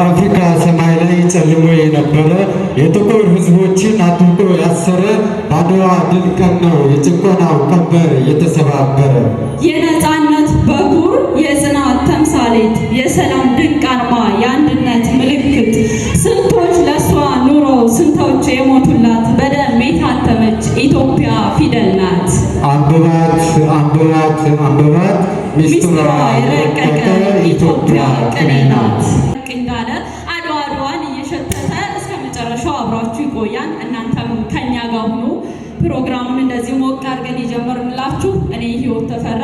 አፍሪካ ሰማይ ላይ ጨልሞ የነበረ የጥቁር ሕዝቦችን አጥብቆ ያሰረ በአድዋ ድል ቀን ነው የጭቆናው ቀንበር የተሰባበረ። የነፃነት በኩር የጽናት ተምሳሌት የሰላም ድንቅ አርማ የአንድነት ምልክት ስንቶች ለሷ ኑሮ ስንቶች የሞቱላት በደም የታተመች ኢትዮጵያ ፊደል ናት። አንብባት አንብባት አንብባት ሚስጥሯ የረቀቀ ኢትዮጵያ ቅኔ ናት እንዳለ አድዋን እየሸተተ እስከ መጨረሻው አብራችሁ ይቆያል። እናንተም ከኛ ጋር ሁኑ። ፕሮግራሙን እንደዚህ ሞቅ አድርገን የጀመርንላችሁ እኔ ህይወት ተፈራ፣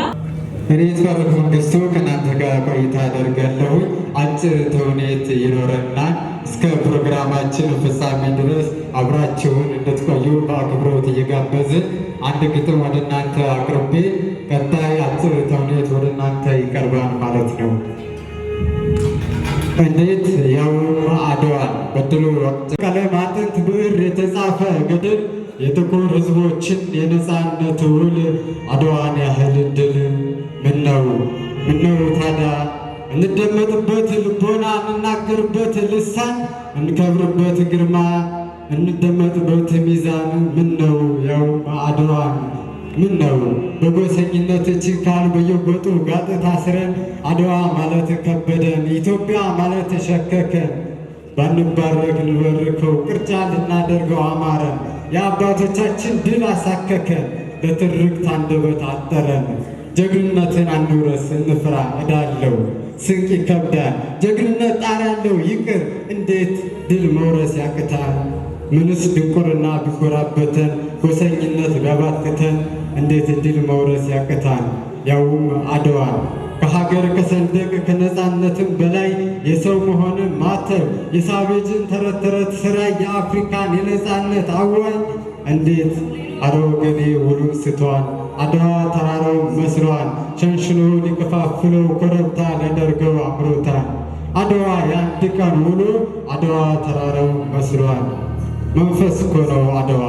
እኔ ተባረክ መንግስቱ ከእናንተ ጋር ቆይታ አደርጋለሁ። አጭር ተውኔት ይኖረናል። እስከ ፕሮግራማችን ፍጻሜ ድረስ አብራችሁን እንድትቆዩ በአክብሮት እየጋበዝን አንድ ግጥም ወደ እናንተ አቅርቤ ቀጣይ አጭር ተውኔት ወደ እናንተ ይቀርባል ማለት ነው። እንዴት ያውም አድዋን በድሉ ወቅት ቀለም አጥንት ብዕር የተጻፈ ገድል የጥቁር ሕዝቦችን የነፃነት ውል አድዋን ያህል ድል ምነው ታዲያ እንደመጥበት ልቦና እንናገርበት ልሳን እንከብርበት ግርማ እንደመጥበት ሚዛን ምነው ያውም አድዋን ምነው በጎሰኝነት ችካል በየጎጡ ጋጥ ታስረን አድዋ ማለት ከበደን ኢትዮጵያ ማለት ሸከከን ባንባረክ ልበርከው ቅርጫ ልናደርገው አማረን የአባቶቻችን ድል አሳከከን ለትርክት አንደበት አጠረን ጀግንነትን አንውረስ እንፍራ እዳለው ስንቅ ይከብዳል ጀግንነት ጣሪያለው ይቅር እንዴት ድል መውረስ ያቅታል ምንስ ድንቁርና ቢጎራበተን ጎሰኝነት ቢያባትተን እንዴት ድል መውረስ ያቅታል ያውም አድዋን ከሀገር ከሰንደቅ ከነፃነትም በላይ የሰው መሆን ማተብ የሳቤጅን ተረት ስራ የአፍሪካን የነፃነት አዋይ እንዴት አረ ወገኔ ውሉን ስቷል አድዋ ተራራው መስሏል ሸንሽኖ ሊከፋፍለው ኮረብታ ሊያደርገው አምሮታል አድዋ የአንድ ቀን ውሎ አድዋ ተራራው መስሏል መንፈስ እኮ ነው አድዋ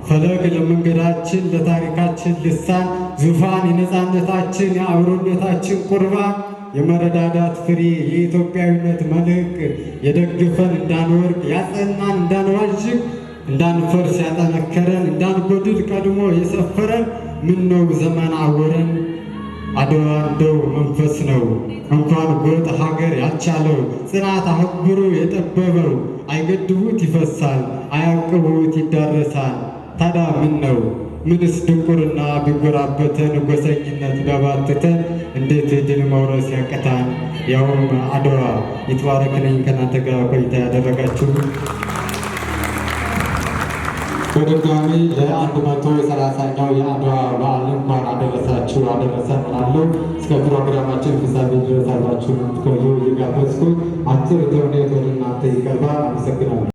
ፈለግ ለመንገዳችን ለታሪካችን ልሳን ዙፋን የነፃነታችን የአብሮነታችን ቁርባን የመረዳዳት ፍሬ የኢትዮጵያዊነት መልሕቅ የደግፈን እንዳንወርቅ ያጸናን እንዳንዋዥቅ እንዳንፈርስ ያጠነከረን እንዳንጎድል ቀድሞ የሰፈረን ምነው ዘመን አወረን አድዋ እንደው መንፈስ ነው እንኳን ጎጥ ሀገር ያልቻለው ጽናት አህጉሩ የጠበበው አይገድቡት ይፈሳል አያቅቡት ይዳረሳል ታዲያ ምነው ምንስ ድንቁርና ቢጎራበተን ጎሰኝነት ቢያባትተን እንዴት ድል መውረስ ያቅታል ያውም አድዋ። ይትባረክ ነኝ ከእናንተ ጋር ቆይታ ያደረጋችሁ በድጋሚ ለ130ኛው የአድዋ በዓል እንኳን አደረሳችሁ አደረሰን እላለሁ። እስከ ፕሮግራማችን ፍጻሜ ድረስ አብራችሁን እንድትቆዩ እየጋበዝኩ አጭር ተውኔት ወደ እናንተ ይቀርባል። አመሰግናለሁ።